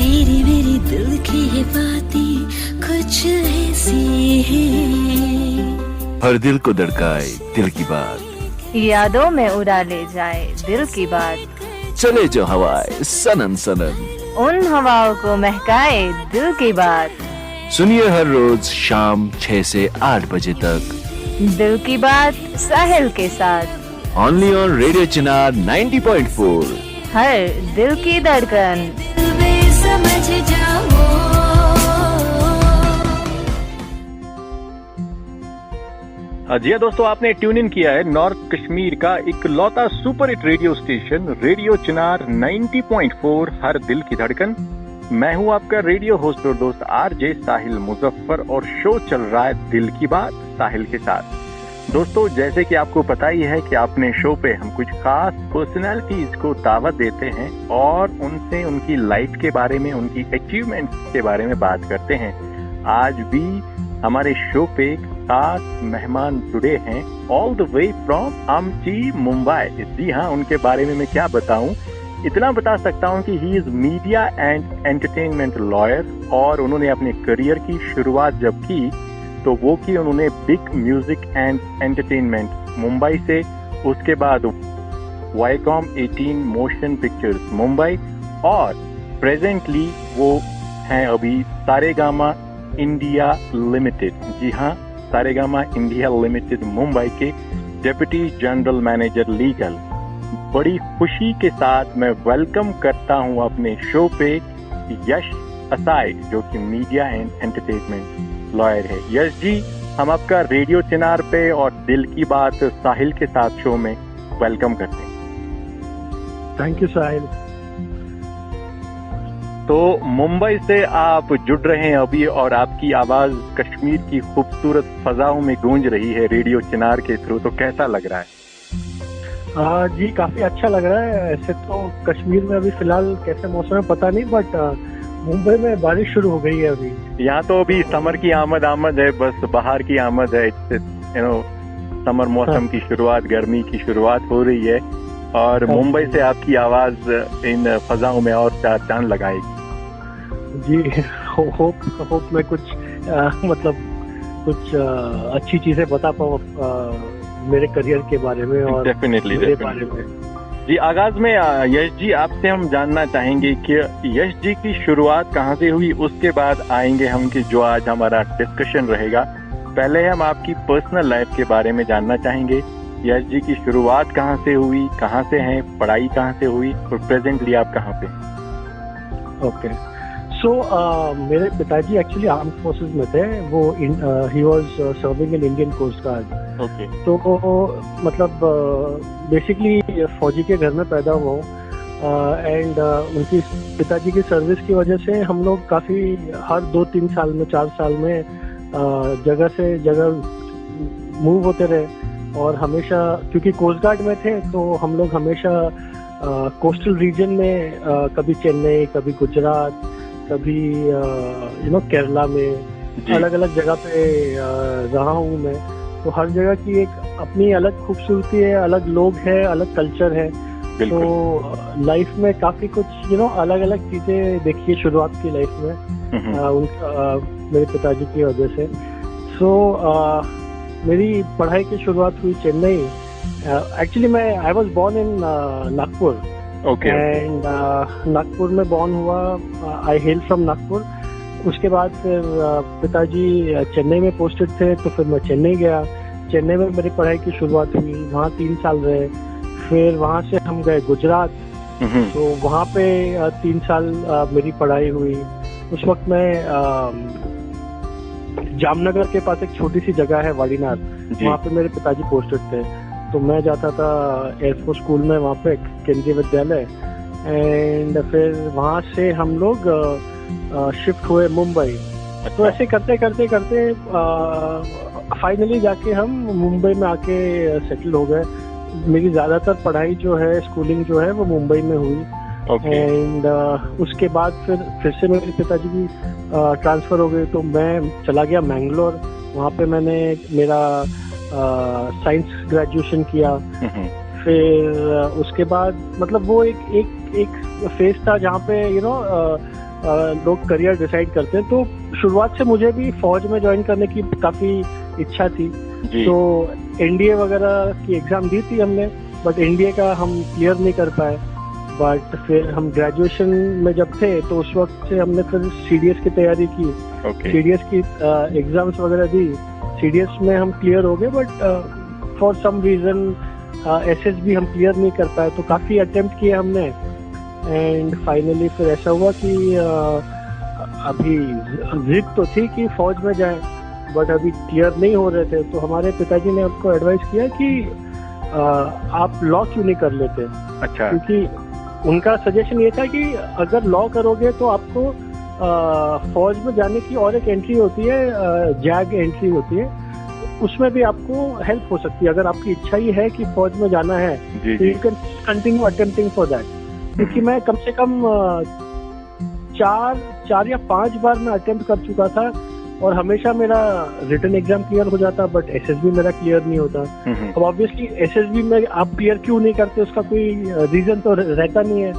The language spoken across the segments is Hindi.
तेरी मेरी दिल की ये बातें कुछ ऐसी हैं, हर दिल को धड़काए दिल की बात, यादों में उड़ा ले जाए दिल की बात, चले जो हवाएं सनन सनन, उन हवाओं को महकाए दिल की बात। सुनिए हर रोज शाम 6 से 8 बजे तक दिल की बात साहिल के साथ, ओनली ऑन रेडियो चिनार 90.4। हर दिल की धड़कन। समझ जाओ। जी हाँ दोस्तों, आपने ट्यून इन किया है नॉर्थ कश्मीर का इकलौता super hit radio station radio Chinar 90.4 हर दिल की धड़कन। मैं हूँ आपका रेडियो होस्ट और दोस्त आरजे साहिल मुजफ्फर और शो चल रहा है दिल की बात साहिल के साथ। दोस्तों, जैसे कि आपको पता ही है कि अपने शो पे हम कुछ खास पर्सनालिटीज को दावत देते हैं और उनसे उनकी लाइफ के बारे में, उनकी अचीवमेंट्स के बारे में बात करते हैं। आज भी हमारे शो पे खास मेहमान जुड़े हैं ऑल द वे फ्रॉम अमची मुंबई। जी हाँ, उनके बारे में मैं क्या बताऊं, इतना बता सकता हूं कि he is media and entertainment lawyer और उन्होंने अपने करियर की शुरुआत जब की तो वो की उन्होंने big music and entertainment Mumbai से, उसके बाद वाईकॉम 18 मोशन पिक्चर्स मुंबई और प्रेजेंटली वो हैं अभी सारेगामा इंडिया लिमिटेड। जी हाँ, सारेगामा इंडिया लिमिटेड मुंबई के डिप्टी जनरल मैनेजर लीगल। बड़ी खुशी के साथ मैं वेलकम करता हूं अपने शो पे यश असाई, जो कि मीडिया एंड एंटरटेनमेंट लॉयर है। यश जी, हम आपका रेडियो चिनार पे और दिल की बात साहिल के साथ शो में वेलकम करते हैं। थैंक यू साहिल। तो मुंबई से आप जुड़ रहे हैं अभी और आपकी आवाज कश्मीर की खूबसूरत फजाओं में गूंज रही है रेडियो चिनार के थ्रू, तो कैसा लग रहा है? जी काफी अच्छा लग रहा है। ऐसे तो कश्मीर में अभी फिलहाल कैसे मौसम है पता नहीं, बट मुंबई में बारिश शुरू हो गई है अभी। यहाँ तो अभी समर की आमद है, बस बाहर की आमद है। समर मौसम की शुरुआत, गर्मी की शुरुआत हो रही है और मुंबई से आपकी आवाज इन फजाओं में और चार चांद लगाएगी। जी होप मैं कुछ कुछ अच्छी चीजें बता पाऊँ मेरे करियर के बारे में और डेफिनेटली बारे में। जी, आगाज में यश जी आपसे हम जानना चाहेंगे कि यश जी की शुरुआत कहाँ से हुई, उसके बाद आएंगे हम कि जो आज हमारा डिस्कशन रहेगा। पहले हम आपकी पर्सनल लाइफ के बारे में जानना चाहेंगे। यश जी की शुरुआत कहाँ से हुई, कहाँ से हैं, पढ़ाई कहाँ से हुई और प्रेजेंटली आप कहाँ पे? ओके, सो मेरे पिताजी एक्चुअली आर्म फोर्सेस में थे। वो he was serving in Indian coast guard. Okay, तो मतलब बेसिकली फौजी के घर में पैदा हुआ हूँ एंड उनकी पिताजी की सर्विस की वजह से हम लोग काफी हर 2-3 साल में 4 साल में जगह से जगह मूव होते रहे और हमेशा क्योंकि कोस्ट गार्ड में थे तो हम लोग हमेशा कोस्टल रीजन में कभी चेन्नई, कभी गुजरात, कभी केरला में अलग अलग जगह पे रहा हूँ मैं। तो हर जगह की एक अपनी अलग खूबसूरती है, अलग लोग हैं, अलग कल्चर है। तो लाइफ में काफी कुछ अलग अलग चीजें देखी है शुरुआत की लाइफ में उनका मेरे पिताजी की वजह से। सो मेरी पढ़ाई की शुरुआत हुई चेन्नई। एक्चुअली मैं I was born in Nagpur and Nagpur में बोर्न हुआ। I hail from Nagpur. उसके बाद फिर पिताजी चेन्नई में पोस्टेड थे तो फिर मैं चेन्नई गया। चेन्नई में मेरी पढ़ाई की शुरुआत हुई, वहाँ 3 साल रहे। फिर वहाँ से हम गए गुजरात, तो वहाँ पे 3 साल मेरी पढ़ाई हुई। उस वक्त मैं जामनगर के पास एक छोटी सी जगह है वाडीनार, वहाँ पे मेरे पिताजी पोस्टेड थे। तो मैं जाता था एयरफोर्स स्कूल में, वहाँ पे केंद्रीय विद्यालय। एंड फिर वहाँ से हम लोग शिफ्ट हुए मुंबई। तो ऐसे करते करते करते फाइनली जाके हम मुंबई में आके सेटल हो गए। मेरी ज्यादातर पढ़ाई जो है, स्कूलिंग जो है, वो मुंबई में हुई। एंड उसके बाद फिर से मेरे पिताजी की ट्रांसफर हो गई तो मैं चला गया मैंगलोर। वहाँ पे मैंने मेरा साइंस ग्रेजुएशन किया। फिर उसके बाद मतलब वो एक फेज था जहाँ पे लोग करियर डिसाइड करते हैं। तो शुरुआत से मुझे भी फौज में ज्वाइन करने की काफी इच्छा थी। तो एनडीए वगैरह की एग्जाम दी थी हमने, बट एनडीए का हम क्लियर नहीं कर पाए। बट फिर हम ग्रेजुएशन में जब थे तो उस वक्त से हमने फिर सीडीएस की तैयारी की। सीडीएस की एग्जाम्स वगैरह दी, सीडीएस में हम क्लियर हो गए, but for some reason SSB हम क्लियर नहीं कर पाए। तो काफी अटेम्प्ट किए हमने, एंड फाइनली फिर ऐसा हुआ कि अभी जिद तो थी कि फौज में जाए, बट अभी क्लियर नहीं हो रहे थे। तो हमारे पिताजी ने हमको एडवाइस किया कि आप लॉ क्यों नहीं कर लेते। अच्छा। क्योंकि उनका सजेशन ये था कि अगर लॉ करोगे तो आपको फौज में जाने की और एक एंट्री होती है, जैग एंट्री होती है, उसमें भी आपको हेल्प हो सकती है। अगर आपकी इच्छा ही है कि फौज में जाना है तो you can continue attempting for that. क्योंकि मैं कम से कम 4 या 5 बार मैं अटेम्प्ट कर चुका था, और हमेशा मेरा रिटन एग्जाम क्लियर हो जाता, बट एसएसबी मेरा क्लियर नहीं होता। अब ऑब्वियसली एसएसबी में आप क्लियर क्यों नहीं करते, उसका कोई रीजन तो रहता नहीं है।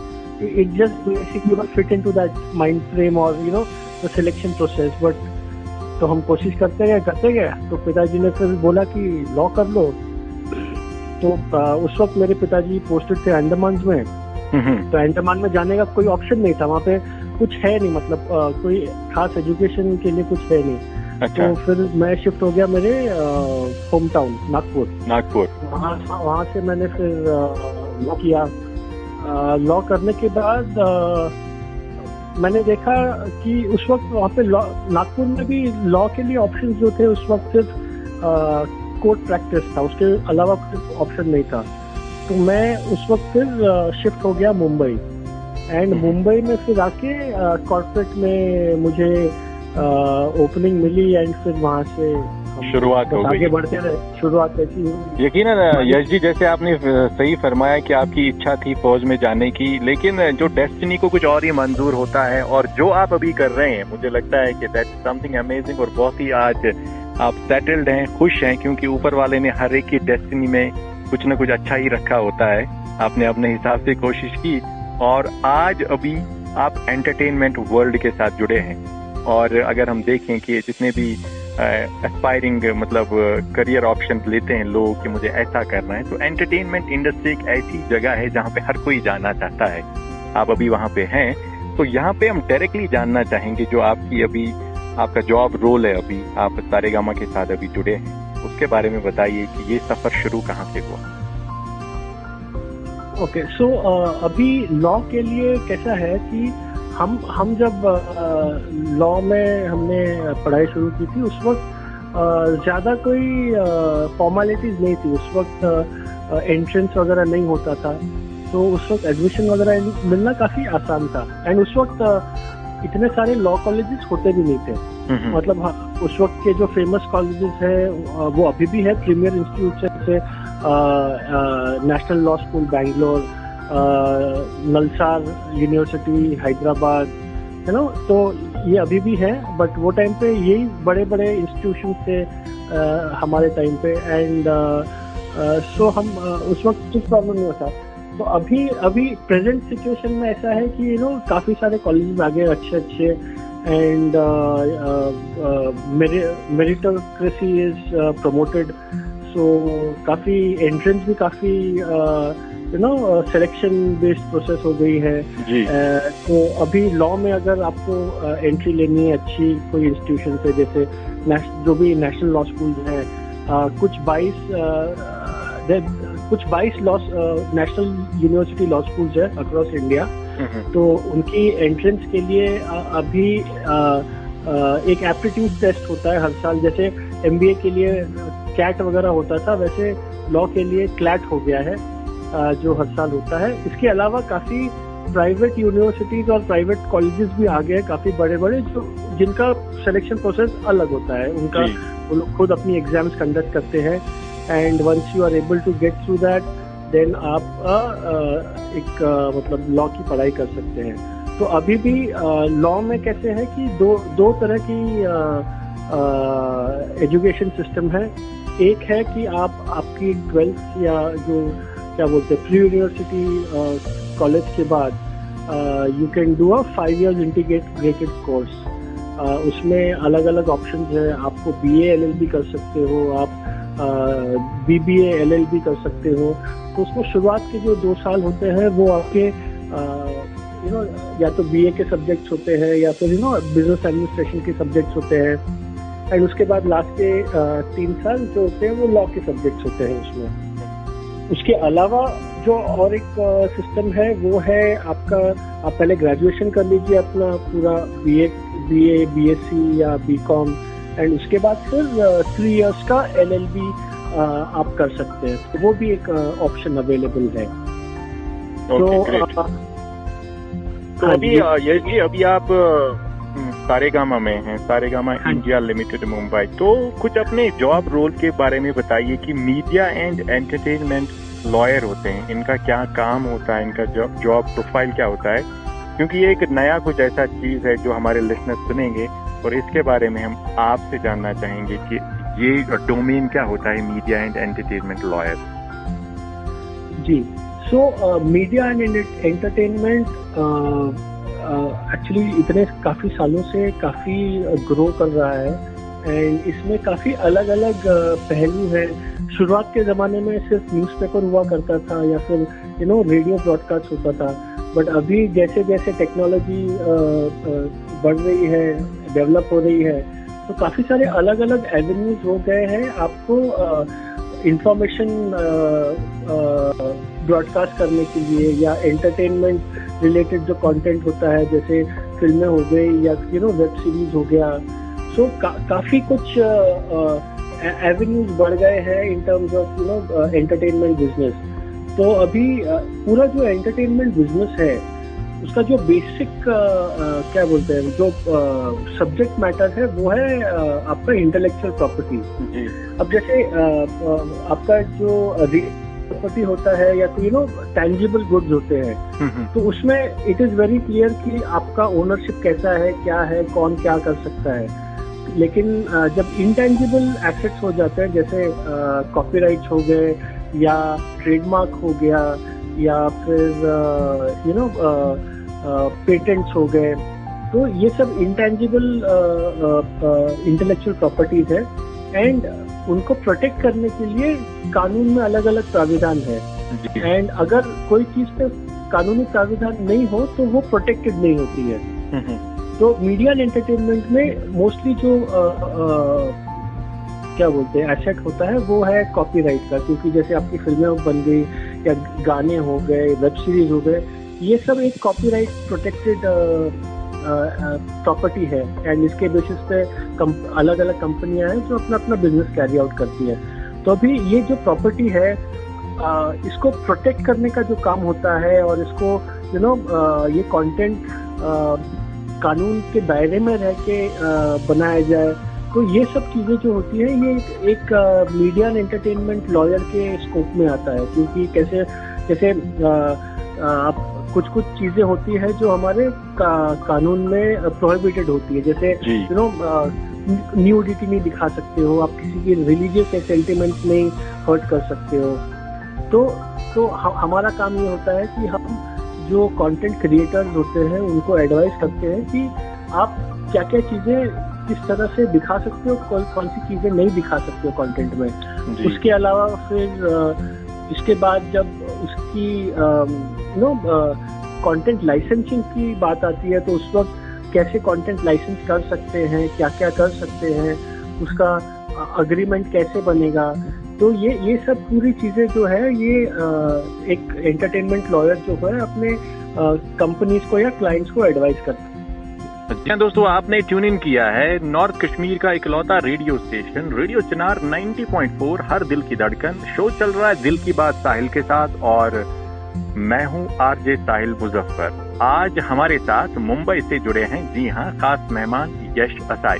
It just basically fit into that mind frame और you know the selection process. But तो हम कोशिश करते गए। तो पिताजी ने फिर बोला कि लॉ कर लो। तो उस वक्त मेरे पिताजी पोस्टेड थे अंडमान में। तो अंडमान में जाने का कोई ऑप्शन नहीं था, वहाँ पे कुछ है नहीं, मतलब कोई खास एजुकेशन के लिए कुछ है नहीं। अच्छा। तो फिर मैं शिफ्ट हो गया मेरे होम टाउन नागपुर। वहाँ से मैंने फिर लॉ किया। लॉ करने के बाद मैंने देखा कि उस वक्त वहाँ पे नागपुर में भी लॉ के लिए ऑप्शन जो थे उस वक्त सिर्फ कोर्ट प्रैक्टिस था, उसके अलावा कोई ऑप्शन नहीं था। तो मैं उस वक्त फिर शिफ्ट हो गया मुंबई, एंड मुंबई में फिर आके कॉर्पोरेट में मुझे ओपनिंग मिली, एंड फिर वहाँ से शुरुआत हो गई। आगे बढ़ते रहे, शुरुआत ऐसी हुई। यकीनन यश जी, जैसे आपने सही फरमाया कि आपकी इच्छा थी फौज में जाने की, लेकिन जो डेस्टिनी को कुछ और ही मंजूर होता है, और जो आप अभी कर रहे हैं मुझे लगता है कि दैट समथिंग अमेजिंग, और बहुत ही आज आप सेटल्ड हैं, खुश हैं, क्योंकि ऊपर वाले ने हर एक की डेस्टिनी में कुछ न कुछ अच्छा ही रखा होता है। आपने अपने हिसाब से कोशिश की, और आज अभी आप एंटरटेनमेंट वर्ल्ड के साथ जुड़े हैं। और अगर हम देखें कि जितने भी एस्पायरिंग मतलब करियर ऑप्शन लेते हैं लोग कि मुझे ऐसा करना है, तो एंटरटेनमेंट इंडस्ट्री एक ऐसी जगह है जहाँ पे हर कोई जाना चाहता है। आप अभी वहाँ पे हैं, तो यहाँ पे हम डायरेक्टली जानना चाहेंगे जो आपकी अभी आपका जॉब रोल है, अभी आप सारेगामा के साथ अभी जुड़े हैं, उसके बारे में बताइए कि ये सफर शुरू कहाँ से हुआ। ओके, सो अभी लॉ के लिए कैसा है कि हम जब लॉ में हमने पढ़ाई शुरू की थी उस वक्त ज़्यादा कोई फॉर्मेलिटीज नहीं थी। उस वक्त एंट्रेंस वगैरह नहीं होता था, तो उस वक्त एडमिशन वगैरह मिलना काफ़ी आसान था। एंड उस वक्त इतने सारे लॉ कॉलेजेस होते भी नहीं थे। मतलब उस वक्त के जो फेमस कॉलेजेस हैं वो अभी भी है, प्रीमियर इंस्टीट्यूट जैसे national law school Bangalore, NALSAR university Hyderabad, है ना, तो ये अभी भी है। बट वो टाइम पे यही बड़े बड़े इंस्टीट्यूशन थे हमारे टाइम पे, एंड सो हम उस वक्त कुछ प्रॉब्लम नहीं होता। तो अभी प्रेजेंट सिचुएशन में ऐसा है कि यू नो काफ़ी सारे कॉलेज आ गए अच्छे, एंड मेरिटोक्रेसी इज प्रमोटेड, सो काफ़ी एंट्रेंस भी काफ़ी you know selection based process हो गई है। तो अभी लॉ में अगर आपको एंट्री लेनी है अच्छी कोई इंस्टीट्यूशन से, जैसे जो भी नेशनल लॉ स्कूल हैं, कुछ 22 law national university law schools है अक्रॉस इंडिया, तो उनकी एंट्रेंस के लिए अभी एक एप्टीट्यूड टेस्ट होता है हर साल। जैसे एमबीए के लिए कैट वगैरह होता था, वैसे लॉ के लिए क्लैट हो गया है जो हर साल होता है। इसके अलावा काफ़ी प्राइवेट यूनिवर्सिटीज और प्राइवेट कॉलेजेस भी आ गए, काफ़ी बड़े बड़े, जो जिनका सिलेक्शन प्रोसेस अलग होता है। उनका वो लोग खुद अपनी एग्जाम्स कंडक्ट करते हैं, and once you are able to get through that, then आप एक मतलब लॉ की पढ़ाई कर सकते हैं। तो अभी भी लॉ में कैसे है कि दो तरह की एजुकेशन सिस्टम है। एक है कि आपकी 12th या जो क्या बोलते हैं प्री यूनिवर्सिटी कॉलेज के बाद you can do a 5 years integrated course. उसमें अलग अलग ऑप्शंस है। आपको BA LLB कर सकते हो, आप BBA LLB कर सकते हो। तो उसमें शुरुआत के जो 2 साल होते हैं वो आपके या तो BA के सब्जेक्ट्स होते हैं या फिर बिजनेस एडमिनिस्ट्रेशन के सब्जेक्ट्स होते हैं। एंड उसके बाद लास्ट के 3 साल जो होते हैं वो लॉ के सब्जेक्ट्स होते हैं उसमें। उसके अलावा जो और एक सिस्टम है वो है आपका, आप पहले ग्रेजुएशन कर लीजिए अपना पूरा BA BSc या BCom, एंड उसके बाद फिर 3 years का LLB आप कर सकते हैं। तो वो भी एक ऑप्शन अवेलेबल है। तो अभी आप सारेगामा में हैं, सारेगामा इंडिया लिमिटेड मुंबई। तो कुछ अपने जॉब रोल के बारे में बताइए कि मीडिया एंड एंटरटेनमेंट लॉयर होते हैं, इनका क्या काम होता है, इनका जॉब प्रोफाइल क्या होता है, क्योंकि ये एक नया कुछ ऐसा चीज है जो हमारे लिसनर्स सुनेंगे और इसके बारे में हम आपसे जानना चाहेंगे कि ये डोमेन क्या होता है, मीडिया एंड एंटरटेनमेंट लॉयर। जी, so media and entertainment actually इतने काफी सालों से काफी ग्रो कर रहा है, एंड इसमें काफी अलग अलग पहलू हैं। शुरुआत के जमाने में सिर्फ न्यूज़पेपर हुआ करता था या फिर रेडियो ब्रॉडकास्ट होता था, बट अभी जैसे जैसे टेक्नोलॉजी बढ़ रही है, डेवलप हो रही है, तो काफी सारे अलग अलग एवेन्यूज हो गए हैं आपको इंफॉर्मेशन ब्रॉडकास्ट करने के लिए, या एंटरटेनमेंट रिलेटेड जो कंटेंट होता है जैसे फिल्में हो गई या वेब सीरीज हो गया। सो काफी कुछ एवेन्यूज बढ़ गए हैं in terms of entertainment business. तो अभी पूरा जो एंटरटेनमेंट बिजनेस है उसका जो बेसिक क्या बोलते हैं, जो सब्जेक्ट मैटर है वो है आपका इंटेलेक्चुअल प्रॉपर्टी। अब जैसे आपका जो प्रॉपर्टी होता है या कोई टैंजिबल गुड्स होते हैं, तो उसमें इट इज वेरी क्लियर कि आपका ओनरशिप कैसा है, क्या है, कौन क्या कर सकता है। लेकिन जब इंटेंजिबल एसेट्स हो जाते हैं, जैसे कॉपीराइट्स हो गए या ट्रेडमार्क हो गया या फिर पेटेंट्स हो गए, तो ये सब इंटेंजिबल इंटेलेक्चुअल प्रॉपर्टीज है, एंड उनको प्रोटेक्ट करने के लिए कानून में अलग अलग प्राविधान है। एंड अगर कोई चीज पे कानूनी प्राविधान नहीं हो तो वो प्रोटेक्टेड नहीं होती है। तो मीडिया एंड एंटरटेनमेंट में मोस्टली जो क्या बोलते हैं एसेट होता है वो है कॉपीराइट का, क्योंकि जैसे आपकी फिल्में बन गई या गाने हो गए, वेब सीरीज हो गए, ये सब एक कॉपीराइट प्रोटेक्टेड प्रॉपर्टी है, एंड इसके बेसिस पे अलग अलग कंपनियां हैं जो अपना अपना बिजनेस कैरी आउट करती है। तो अभी ये जो प्रॉपर्टी है इसको प्रोटेक्ट करने का जो काम होता है, और इसको ये कंटेंट कानून के दायरे में रह के बनाया जाए, तो ये सब चीजें जो होती है ये एक मीडिया एंड एंटरटेनमेंट लॉयर के स्कोप में आता है। क्योंकि जैसे आप कुछ चीजें होती है जो हमारे कानून में प्रोहिबिटेड होती है, जैसे न्यूडिटी नहीं दिखा सकते हो, आप किसी की रिलीजियस सेंटिमेंट्स नहीं हर्ट कर सकते हो। तो हमारा काम ये होता है कि हम जो कंटेंट क्रिएटर्स होते हैं उनको एडवाइस करते हैं कि आप क्या क्या चीजें किस तरह से दिखा सकते हो, कौन सी चीजें नहीं दिखा सकते हो कंटेंट में। उसके अलावा फिर इसके बाद जब उसकी कंटेंट लाइसेंसिंग की बात आती है, तो उस वक्त कैसे कंटेंट लाइसेंस कर सकते हैं, क्या क्या कर सकते हैं, उसका अग्रीमेंट कैसे बनेगा। तो ये सब पूरी चीजें जो है ये एक एंटरटेनमेंट लॉयर जो है अपने कंपनीज को या क्लाइंट्स को एडवाइस करता है। जी दोस्तों, आपने ट्यून इन किया है नॉर्थ कश्मीर का इकलौता रेडियो स्टेशन रेडियो चिनार 90.4 हर दिल की धड़कन। शो चल रहा है दिल की बात साहिल के साथ, और मैं हूं आरजे साहिल मुजफ्फर। आज हमारे साथ मुंबई से जुड़े हैं, जी हाँ, खास मेहमान यश असाई।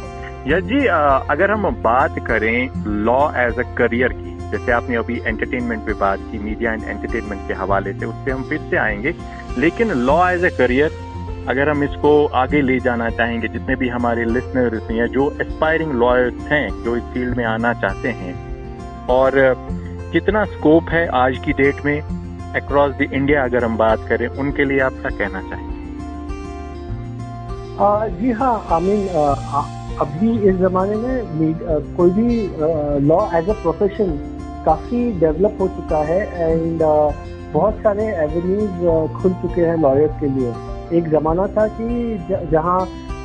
यश जी, अगर हम बात करें लॉ एज अ करियर की, जैसे आपने अभी एंटरटेनमेंट पे बात की, मीडिया एंड एंटरटेनमेंट के हवाले से, उससे हम फिर से आएंगे, लेकिन लॉ एज अ करियर अगर हम इसको आगे ले जाना चाहेंगे, जितने भी हमारे लिसनर्स हैं जो एस्पायरिंग लॉयर्स हैं, जो इस फील्ड में आना चाहते हैं, और कितना स्कोप है आज की डेट में अक्रॉस द इंडिया अगर हम बात करें, उनके लिए आप क्या कहना चाहेंगे? जी हाँ, आई मीन अभी इस ज़माने में कोई भी लॉ एज अ प्रोफेशन काफ़ी डेवलप हो चुका है एंड बहुत सारे एवेन्यूज खुल चुके हैं लॉयर्स के लिए। एक ज़माना था कि जहाँ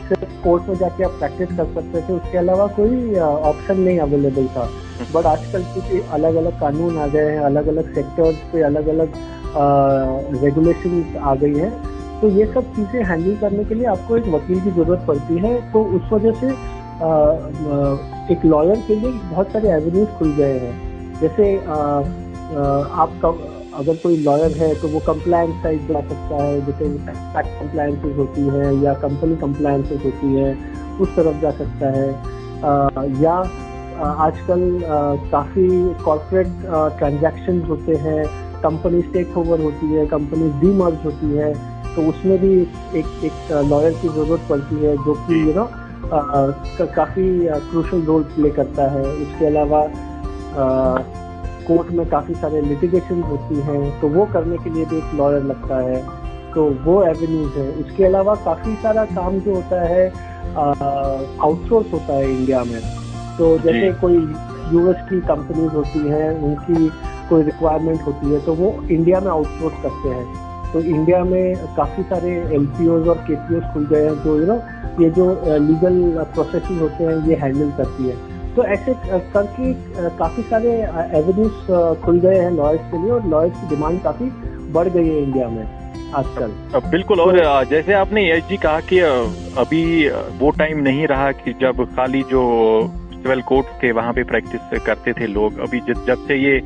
सिर्फ कोर्ट में जाके आप प्रैक्टिस कर सकते थे, उसके अलावा कोई ऑप्शन नहीं अवेलेबल था। बट आजकल क्योंकि अलग अलग कानून आ गए हैं, अलग अलग सेक्टर्स पे अलग अलग रेगुलेशंस आ गई हैं, तो ये सब चीज़ें हैंडल करने के लिए आपको एक वकील की ज़रूरत पड़ती है। तो उस वजह से एक लॉयर के लिए बहुत सारे एवेन्यूज खुल गए हैं। जैसे आपका अगर कोई लॉयर है तो वो कंप्लायंस साइड जा सकता है, जैसे टैक्स कंप्लायंसेस होती है या कंपनी कंप्लायंसेस होती है, उस तरफ जा सकता है। या आजकल काफ़ी कॉर्पोरेट ट्रांजैक्शंस होते हैं, कंपनी टेक ओवर होती है, कंपनी डीमर्ज होती है, तो उसमें भी एक लॉयर की ज़रूरत पड़ती है जो कि काफ़ी क्रूशल रोल प्ले करता है। उसके अलावा कोर्ट में काफ़ी सारे लिटिगेशन होती हैं, तो वो करने के लिए भी एक लॉयर लगता है, तो वो एवेन्यूज है। उसके अलावा काफ़ी सारा काम जो होता है आउटसोर्स होता है इंडिया में। तो जैसे कोई यूएस की कंपनीज होती हैं, उनकी कोई रिक्वायरमेंट होती है तो वो इंडिया में आउटसोर्स करते हैं। तो इंडिया में काफ़ी सारे एलपीओज और केपीओज खुल गए हैं जो ये जो लीगल प्रोसेसेस होते हैं ये हैंडल करती है। तो ऐसे करके काफ़ी सारे एवेन्यूज खुल गए हैं लॉयर्स के लिए, और लॉयर्स की डिमांड काफ़ी बढ़ गई है इंडिया में आजकल। बिल्कुल। और जैसे आपने यश जी कहा कि अभी वो टाइम नहीं रहा कि जब खाली जो सिविल कोर्ट्स थे वहाँ पे प्रैक्टिस करते थे लोग। अभी जब से ये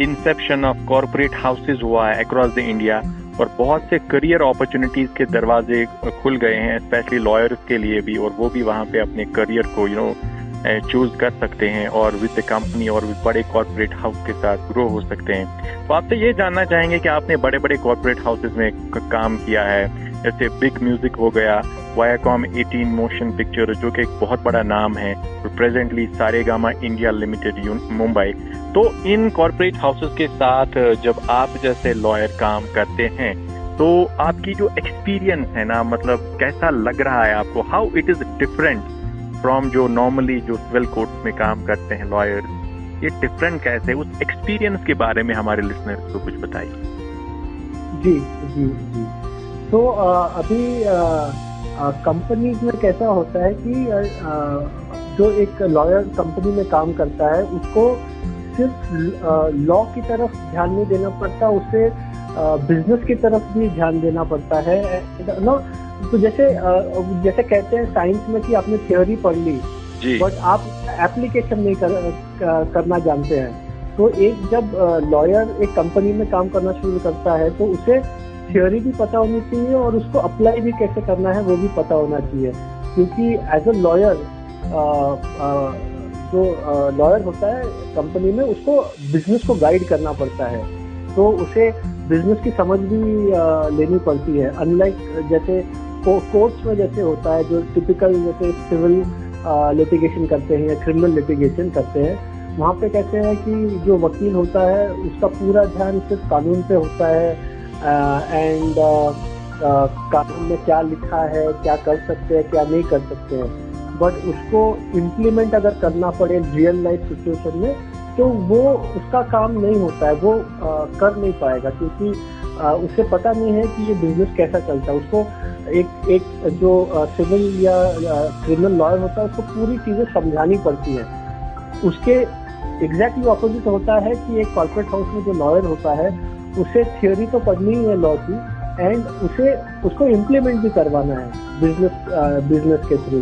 इंसेप्शन ऑफ कॉर्पोरेट हाउसेज हुआ है अक्रॉस द इंडिया, और बहुत से करियर अपॉर्चुनिटीज के दरवाजे खुल गए हैं स्पेशली लॉयर्स के लिए भी, और वो भी वहाँ पे अपने करियर को चूज कर सकते हैं और विद द कंपनी और विद बड़े कॉर्पोरेट हाउस के साथ ग्रो हो सकते हैं। तो आपसे ये जानना चाहेंगे कि आपने बड़े बड़े कॉर्पोरेट हाउसेज में काम किया है, जैसे बिग म्यूजिक हो गया, वायाकॉम 18 मोशन पिक्चर जो कि एक बहुत बड़ा नाम है, और presently Saregama India limited Mumbai. तो इन कॉर्पोरेट हाउसेज के साथ जब आप जैसे लॉयर काम करते हैं तो आपकी जो एक्सपीरियंस है ना, मतलब कैसा लग रहा है आपको, how it is different from जो नॉर्मली जो सिविल कोर्ट्स में काम करते हैं लॉयर, ये डिफरेंट कैसे, उस एक्सपीरियंस के बारे में हमारे लिसनर्स को कुछ बताइए। जी जी जी। तो अभी कंपनीज में कैसा होता है कि जो एक लॉयर कंपनी में काम करता है उसको सिर्फ लॉ की तरफ ध्यान नहीं देना पड़ता, उसे बिजनेस की तरफ भी ध्यान देना पड़ता है ना। तो जैसे कहते हैं साइंस में कि आपने थ्योरी पढ़ ली बट आप एप्लीकेशन नहीं करना जानते हैं। तो जब लॉयर एक कंपनी में काम करना शुरू करता है तो उसे थ्योरी भी पता होनी चाहिए और उसको अप्लाई भी कैसे करना है वो भी पता होना चाहिए, क्योंकि एज अ लॉयर जो लॉयर होता है कंपनी में उसको बिजनेस को गाइड करना पड़ता है, तो उसे बिजनेस की समझ भी लेनी पड़ती है। अनलाइक जैसे कोर्ट्स में जैसे होता है जो टिपिकल जैसे सिविल लिटिगेशन करते हैं या क्रिमिनल लिटिगेशन करते हैं, वहाँ पे कहते हैं कि जो वकील होता है उसका पूरा ध्यान सिर्फ कानून पे होता है एंड कानून में क्या लिखा है, क्या कर सकते हैं, क्या नहीं कर सकते हैं। बट उसको इम्प्लीमेंट अगर करना पड़े रियल लाइफ सिचुएशन में तो वो उसका काम नहीं होता है, वो कर नहीं पाएगा, क्योंकि उसे पता नहीं है कि ये बिजनेस कैसा चलता है। उसको एक जो सिविल या क्रिमिनल लॉयर होता है उसको पूरी चीज़ें समझानी पड़ती है। उसके एग्जैक्टली ऑपोजिट होता है कि एक कॉर्पोरेट हाउस में जो लॉयर होता है उसे थ्योरी तो पढ़नी ही है लॉ की, एंड उसको इम्प्लीमेंट भी करवाना है बिजनेस के थ्रू,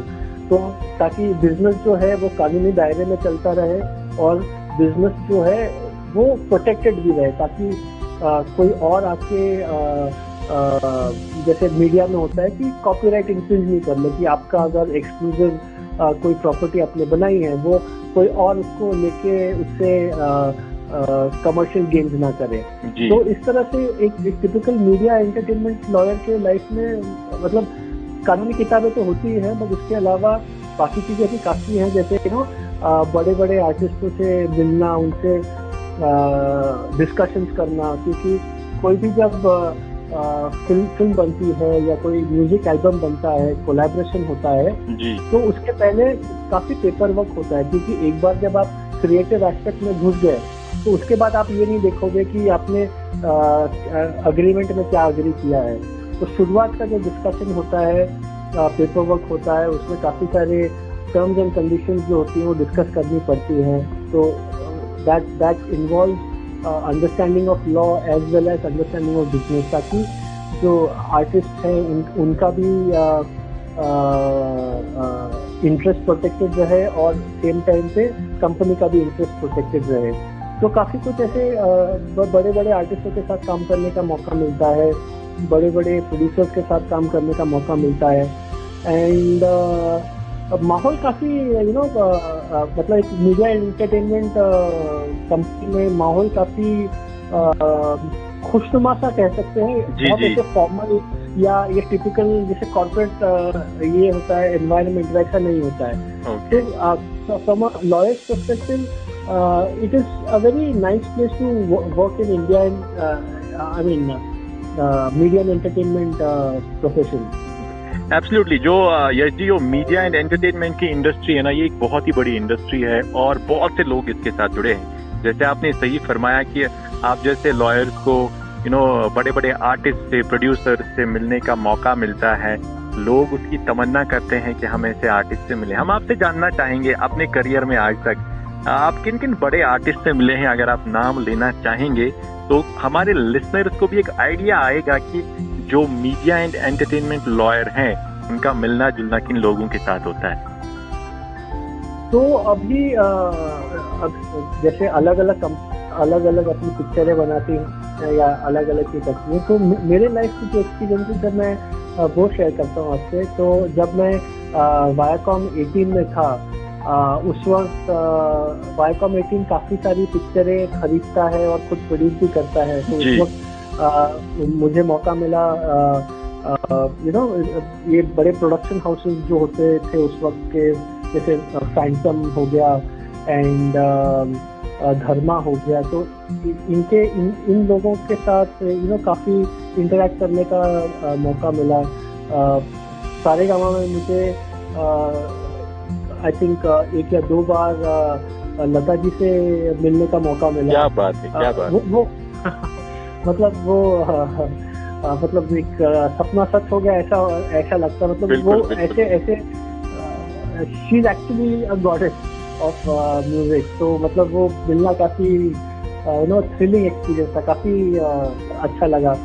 तो ताकि बिजनेस जो है वो कानूनी दायरे में चलता रहे और बिजनेस जो है वो प्रोटेक्टेड भी रहे, ताकि कोई और आके जैसे मीडिया में होता है कि कॉपीराइट इंफ्रिंज नहीं कर ले, कि आपका अगर एक्सक्लूसिव कोई प्रॉपर्टी आपने बनाई है वो कोई और उसको लेके उससे कमर्शियल गेन्स ना करे। तो इस तरह से एक टिपिकल मीडिया एंटरटेनमेंट लॉयर के लाइफ में मतलब कानूनी किताबें तो होती ही हैं, बट उसके अलावा बाकी चीज़ें भी काफ़ी हैं, जैसे बड़े बड़े आर्टिस्टों से मिलना, उनसे डिस्कशंस करना, क्योंकि कोई भी जब फिल्म बनती है या कोई म्यूजिक एल्बम बनता है, कोलैबोरेशन होता है जी, तो उसके पहले काफी पेपर वर्क होता है, क्योंकि एक बार जब आप क्रिएटिव एस्पेक्ट में घुस गए तो उसके बाद आप ये नहीं देखोगे कि आपने अग्रीमेंट में क्या अग्री किया है। तो शुरुआत का जो डिस्कशन होता है, पेपर वर्क होता है, उसमें काफी सारे टर्म्स एंड कंडीशंस जो होती हैं वो डिस्कस करनी पड़ती हैं। तो that involve understanding of law as well as understanding of business, ताकि जो आर्टिस्ट हैं उनका भी इंटरेस्ट प्रोटेक्टेड रहे और सेम टाइम पे कंपनी का भी इंटरेस्ट प्रोटेक्टेड रहे। तो काफी कुछ ऐसे बड़े बड़े आर्टिस्टों के साथ काम करने का मौका मिलता है, बड़े बड़े प्रोड्यूसर्स के साथ काम करने का मौका मिलता है। एंड माहौल काफी मतलब एक मीडिया एंटरटेनमेंट कंपनी में माहौल काफी खुशनुमा सा कह सकते हैं। बहुत ऐसे फॉर्मल या ये टिपिकल जैसे कॉर्पोरेट ये होता है एनवायरनमेंट, वैसा नहीं होता है। तो from a lawyers perspective it is a very nice place to work in India and media and entertainment profession. Absolutely. जो यश जी, जो मीडिया एंड एंटरटेनमेंट की इंडस्ट्री है ना, ये एक बहुत ही बड़ी इंडस्ट्री है और बहुत से लोग इसके साथ जुड़े हैं। जैसे आपने सही फरमाया कि आप जैसे लॉयर्स को बड़े बड़े आर्टिस्ट से, प्रोड्यूसर से मिलने का मौका मिलता है। लोग उसकी तमन्ना करते हैं कि हम ऐसे आर्टिस्ट से मिले। हम आपसे जानना चाहेंगे अपने करियर में आज तक आप किन किन बड़े आर्टिस्ट से मिले हैं। अगर आप नाम लेना चाहेंगे तो हमारे लिसनर्स को भी एक आइडिया आएगा कि जो मीडिया एंड एंटरटेनमेंट लॉयर हैं उनका मिलना जुलना किन लोगों के साथ होता है। तो अभी जैसे अलग अलग अपनी पिक्चरें बनाती हैं या अलग अलग चीज करती हैं, तो मेरे लाइफ की जो एक्सपीरियंस है मैं वो शेयर करता हूँ आपसे। तो जब मैं वायाकॉम 18 में था, उस वक्त वायाकॉम 18 काफी सारी पिक्चरें खरीदता है और खुद प्रोड्यूस भी करता है। तो उस वक्त मुझे मौका मिला, ये बड़े प्रोडक्शन हाउसेस जो होते थे उस वक्त के, जैसे फैंटम हो गया एंड धर्मा हो गया, तो इन लोगों के साथ काफी इंटरेक्ट करने का मौका मिला। सारेगामा में मुझे आई थिंक 1 या 2 बार लता जी से मिलने का मौका मिला। क्या बात है, क्या बात। वो मतलब एक सपना सच हो गया ऐसा लगता। मतलब बिल्कुल, वो बिल्कुल। ऐसे she is actually a goddess of music. तो मतलब वो मिलना काफी थ्रिलिंग एक्सपीरियंस था, काफी अच्छा लगा।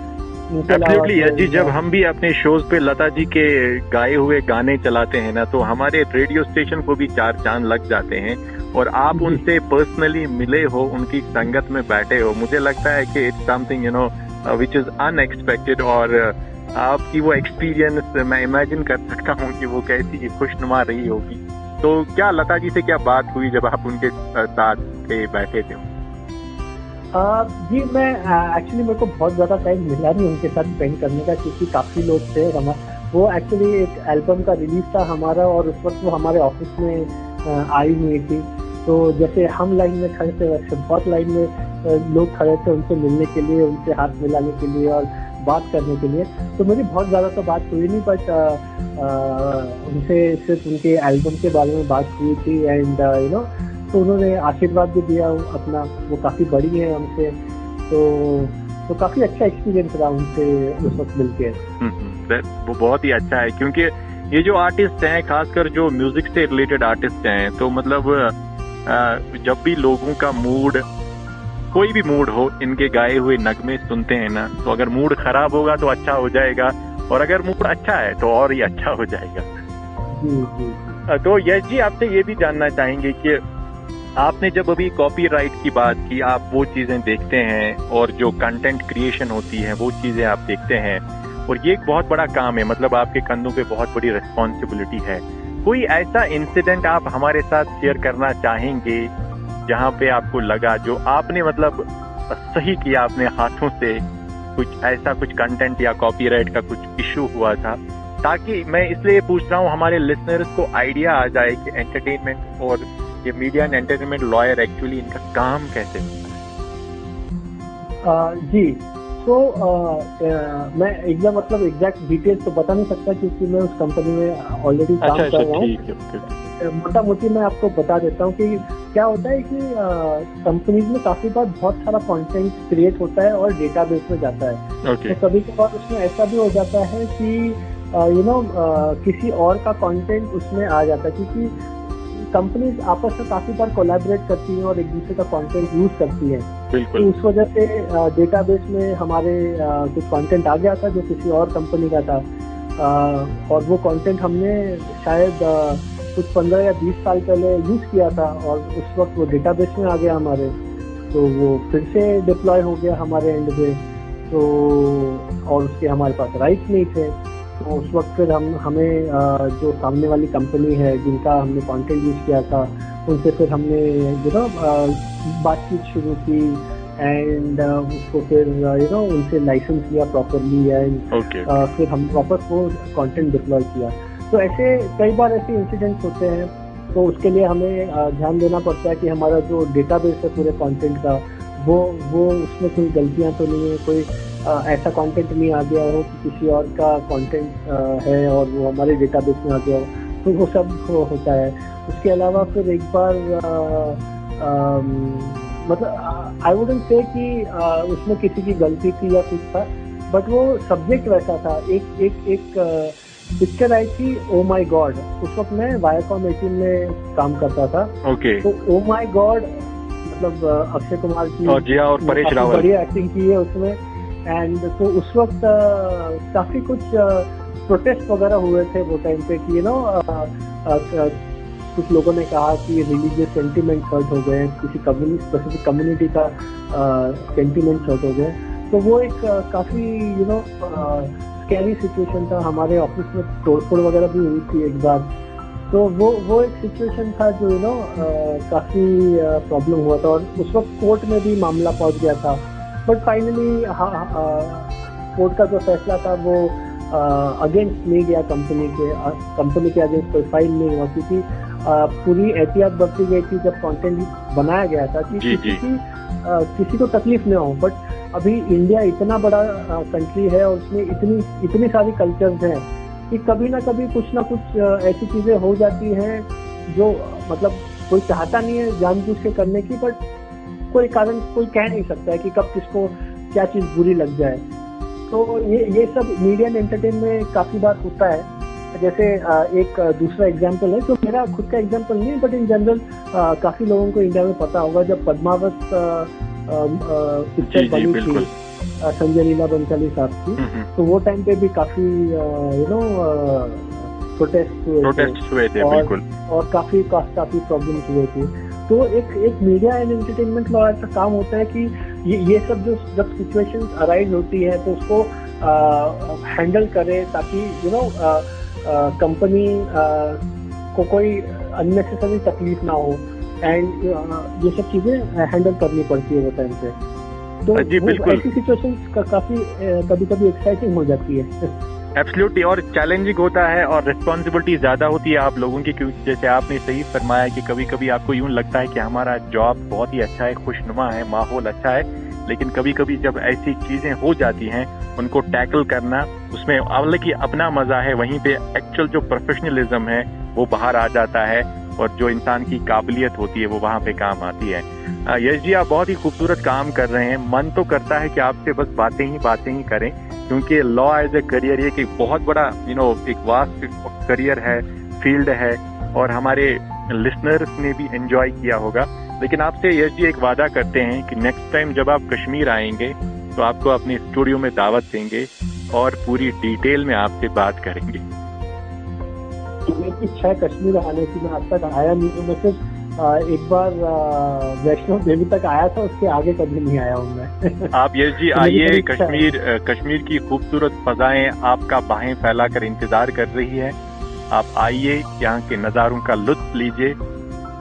एब्सोल्युटली यश जी, जब हम भी अपने शोज पे लता जी के गाए हुए गाने चलाते हैं ना, तो हमारे रेडियो स्टेशन को भी 4 चांद लग जाते हैं। और आप उनसे पर्सनली मिले हो, उनकी संगत में बैठे हो, मुझे लगता है कि it's something which is unexpected. और आपकी वो एक्सपीरियंस मैं इमेजिन कर सकता हूँ कि वो कैसी खुशनुमा रही होगी। तो क्या लता जी से क्या बात हुई जब आप उनके साथ थे, बैठे थे? जी, मैं एक्चुअली मेरे को बहुत ज़्यादा टाइम मिला नहीं उनके साथ स्पेंड करने का, क्योंकि काफ़ी लोग थे। वो एक्चुअली एक एल्बम का रिलीज था हमारा और उस वक्त वो हमारे ऑफिस में आई हुई थी। तो जैसे हम लाइन में खड़े थे वैसे बहुत लाइन में लोग खड़े थे उनसे मिलने के लिए, उनसे हाथ मिलाने के लिए और बात करने के लिए। तो मेरी बहुत ज़्यादा तो बात हुई नहीं, बट उनसे सिर्फ उनके एल्बम के बारे में बात हुई थी। एंड तो उन्होंने आशीर्वाद भी दिया अपना, वो काफ़ी बड़ी है हमसे, तो काफ़ी अच्छा एक्सपीरियंस रहा उनसे उस वक्त मिलके। वो बहुत ही अच्छा है, क्योंकि ये जो आर्टिस्ट हैं, खासकर जो म्यूजिक से रिलेटेड आर्टिस्ट हैं, तो मतलब जब भी लोगों का मूड, कोई भी मूड हो, इनके गाए हुए नगमे सुनते हैं ना, तो अगर मूड खराब होगा तो अच्छा हो जाएगा, और अगर मूड अच्छा है तो और ही अच्छा हो जाएगा। तो यश जी, आपसे ये भी जानना चाहेंगे कि आपने जब अभी कॉपीराइट की बात की, आप वो चीजें देखते हैं और जो कंटेंट क्रिएशन होती है वो चीजें आप देखते हैं, और ये एक बहुत बड़ा काम है, मतलब आपके कंधों पे बहुत बड़ी रिस्पॉन्सिबिलिटी है। कोई ऐसा इंसिडेंट आप हमारे साथ शेयर करना चाहेंगे जहाँ पे आपको लगा, जो आपने मतलब सही किया अपने हाथों से, कुछ ऐसा कुछ कंटेंट या कॉपीराइट का कुछ इशू हुआ था? ताकि मैं इसलिए पूछ रहा हूँ, हमारे लिसनर्स को आइडिया आ जाए कि एंटरटेनमेंट और ये media and entertainment lawyer actually इनका काम कैसे होता है। जी, मैं एकदम मतलब एग्जैक्ट डिटेल्स तो बता नहीं सकता क्योंकि मैं उस कंपनी में ऑलरेडी काम कर रहा हूँ। मोटा मोटी मैं आपको बता देता हूँ कि क्या होता है कि कंपनीज में काफी बार बहुत सारा कंटेंट क्रिएट होता है और डेटाबेस में जाता है। तो कभी कभार उसमें ऐसा भी हो जाता है कि किसी और का कंटेंट उसमें आ जाता है क्योंकि कंपनीज आपस में काफी बार कोलैबोरेट करती हैं और एक दूसरे का कंटेंट यूज करती हैं। तो उस वजह से डेटाबेस में हमारे कुछ कंटेंट आ गया था जो किसी और कंपनी का था, और वो कंटेंट हमने शायद कुछ 15 या 20 साल पहले यूज किया था और उस वक्त वो डेटाबेस में आ गया हमारे, तो वो फिर से डिप्लॉय हो गया हमारे एंड पे। तो और उसके हमारे पास राइट्स नहीं थे, तो उस वक्त फिर हमें जो सामने वाली कंपनी है जिनका हमने कंटेंट यूज किया था उनसे फिर हमने बातचीत शुरू की एंड उसको फिर उनसे लाइसेंस लिया प्रॉपरली एंड फिर हम वापस वो कंटेंट डिप्लॉय किया। तो ऐसे कई बार ऐसे इंसिडेंट्स होते हैं, तो उसके लिए हमें ध्यान देना पड़ता है कि हमारा जो डेटाबेस है पूरे कंटेंट का वो उसमें कोई गलतियां तो नहीं है, कोई ऐसा कंटेंट नहीं आ गया हो कि किसी और का कंटेंट है और वो हमारे डेटाबेस में आ गया हो, तो वो सब होता है। उसके अलावा फिर एक बार मतलब आई वुडंट से कि उसमें किसी की गलती थी या कुछ था, बट वो सब्जेक्ट वैसा था। एक पिक्चर आई थी ओ माई गॉड, उस वक्त मैं वायाकॉम 18 में काम करता था। तो ओ माई गॉड मतलब अक्षय कुमार की और परेश रावल बढ़िया एक्टिंग की है उसमें। एंड तो उस वक्त काफी कुछ प्रोटेस्ट वगैरह हुए थे वो टाइम पे कि कुछ लोगों ने कहा कि रिलीजियस सेंटिमेंट हर्ट हो गए, किसी स्पेसिफिक कम्युनिटी का सेंटिमेंट हर्ट हो गए। तो वो एक काफी स्कैरी सिचुएशन था। हमारे ऑफिस में तोड़फोड़ वगैरह भी हुई थी एक बार, तो वो एक सिचुएशन था जो काफी प्रॉब्लम हुआ था और उस वक्त कोर्ट में भी मामला पहुंच गया था। बट फाइनली कोर्ट का जो फैसला था वो अगेंस्ट नहीं गया कंपनी के अगेंस्ट कोई फाइन नहीं हुआ, क्योंकि पूरी एहतियात बरती गई थी जब कंटेंट बनाया गया था कि किसी को तकलीफ न हो। बट अभी इंडिया इतना बड़ा कंट्री है और उसमें इतनी सारी कल्चर्स हैं कि कभी ना कभी कुछ ना कुछ ऐसी चीजें हो जाती हैं जो मतलब कोई चाहता नहीं है जानबूझ के करने की, बट कोई कारण कोई कह नहीं सकता है कि कब किसको क्या चीज बुरी लग जाए। तो ये सब मीडिया एंड एंटरटेनमेंट में काफी बार होता है। जैसे एक दूसरा एग्जांपल है जो मेरा खुद का एग्जांपल नहीं, बट इन जनरल काफी लोगों को इंडिया में पता होगा, जब पद्मावत पिक्चर बनी थी संजय लीला बंसाली साहब की, तो वो टाइम पे भी काफी प्रोटेस्ट हुए थे और काफी प्रॉब्लम्स हुए थे। तो एक मीडिया एंड एंटरटेनमेंट लॉयर का काम होता है कि ये सब जब सिचुएशंस अराइज होती है तो उसको हैंडल करे ताकि कंपनी को कोई अननेसेसरी तकलीफ ना हो, एंड ये सब चीजें हैंडल करनी पड़ती है वो टाइम पे। तो ऐसी सिचुएशंस काफी कभी एक्साइटिंग हो जाती है। एब्सोल्युटली, और चैलेंजिंग होता है और रिस्पॉन्सिबिलिटी ज्यादा होती है आप लोगों की, क्योंकि जैसे आपने सही फरमाया कि कभी कभी आपको यूं लगता है कि हमारा जॉब बहुत ही अच्छा है, खुशनुमा है, माहौल अच्छा है, लेकिन कभी कभी जब ऐसी चीजें हो जाती हैं उनको टैकल करना, उसमें हालांकि अपना मजा है, वहीं पे एक्चुअल जो प्रोफेशनलिज्म है वो बाहर आ जाता है और जो इंसान की काबिलियत होती है वो वहाँ पे काम आती है। यश जी, आप बहुत ही खूबसूरत काम कर रहे हैं। मन तो करता है कि आपसे बस बातें ही करें, क्योंकि लॉ एज ए करियर ये एक बहुत बड़ा एक वास्ट करियर है, फील्ड है, और हमारे लिसनर्स ने भी एंजॉय किया होगा। लेकिन आपसे यश जी एक वादा करते हैं कि नेक्स्ट टाइम जब आप कश्मीर आएंगे तो आपको अपने स्टूडियो में दावत देंगे और पूरी डिटेल में आपसे बात करेंगे। मेरी इच्छा है कश्मीर आने की, मैं आज तक आया नहीं हूँ। मैं सिर्फ एक बार वैष्णो देवी तक आया था, उसके आगे कभी नहीं आया हूँ मैं। आप यश जी आइए, कश्मीर की खूबसूरत फजाएं आपका बाहें फैलाकर इंतजार कर रही है। आप आइए, यहाँ के नज़ारों का लुत्फ लीजिए,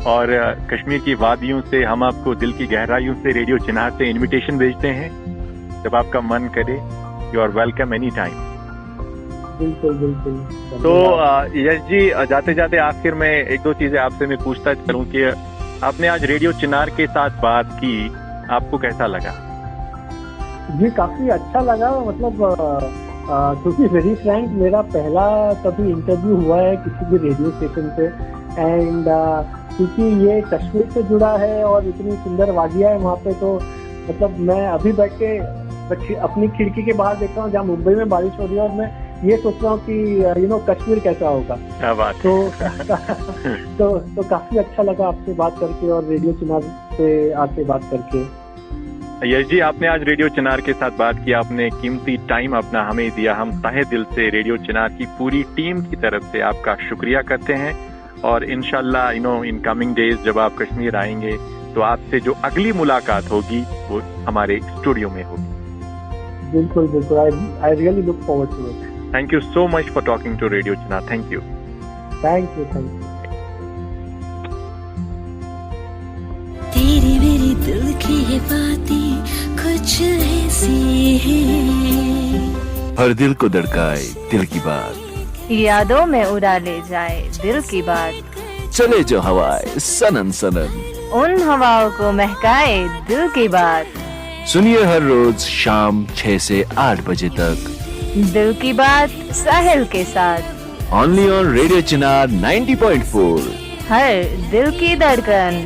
और कश्मीर की वादियों से हम आपको दिल की गहराइयों से रेडियो चिनार से इनविटेशन भेजते हैं। जब आपका मन करे, you are welcome any time. बिल्कुल। तो यश जी, जाते जाते आखिर में एक दो चीजें आपसे मैं पूछता चलूं कि आपने आज रेडियो चिनार के साथ बात की, आपको कैसा लगा? जी काफी अच्छा लगा, मतलब टू बी वेरी फ्रैंक मेरा पहला कभी इंटरव्यू हुआ है किसी भी रेडियो स्टेशन पे, एंड क्योंकि ये कश्मीर से जुड़ा है और इतनी सुंदर वादियाँ है वहाँ पे, तो मतलब मैं अभी बैठ के अपनी खिड़की के बाहर देख रहा हूँ जहाँ मुंबई में बारिश हो रही है, और मैं ये सोच रहा हूँ कि कश्मीर कैसा होगा। क्या बात। तो काफी अच्छा लगा आपसे बात करके और रेडियो चिनार से आके बात करके। यश जी, आपने आज रेडियो चिनार के साथ बात की, आपने कीमती टाइम अपना हमें दिया। हम तहे दिल से रेडियो चिनार की पूरी टीम की तरफ से आपका शुक्रिया करते हैं, और इंशाल्लाह इन कमिंग डेज जब आप कश्मीर आएंगे तो आपसे जो अगली मुलाकात होगी वो हमारे स्टूडियो में होगी। बिल्कुल बिल्कुल, I really look forward to it. Thank you so much for talking to radio Chinar. Thank you. Thank you. तेरी मेरी दिल की ये बातें कुछ ऐसी हैं, हर दिल को धड़काए दिल की बात, यादों में उड़ा ले जाए दिल की बात, चले जो हवाएं सनन सनन, उन हवाओं को महकाए दिल की बात। सुनिए हर रोज शाम 6 से 8 बजे तक दिल की बात साहिल के साथ, ओनली ऑन रेडियो चिनार 90.4, हर दिल की धड़कन।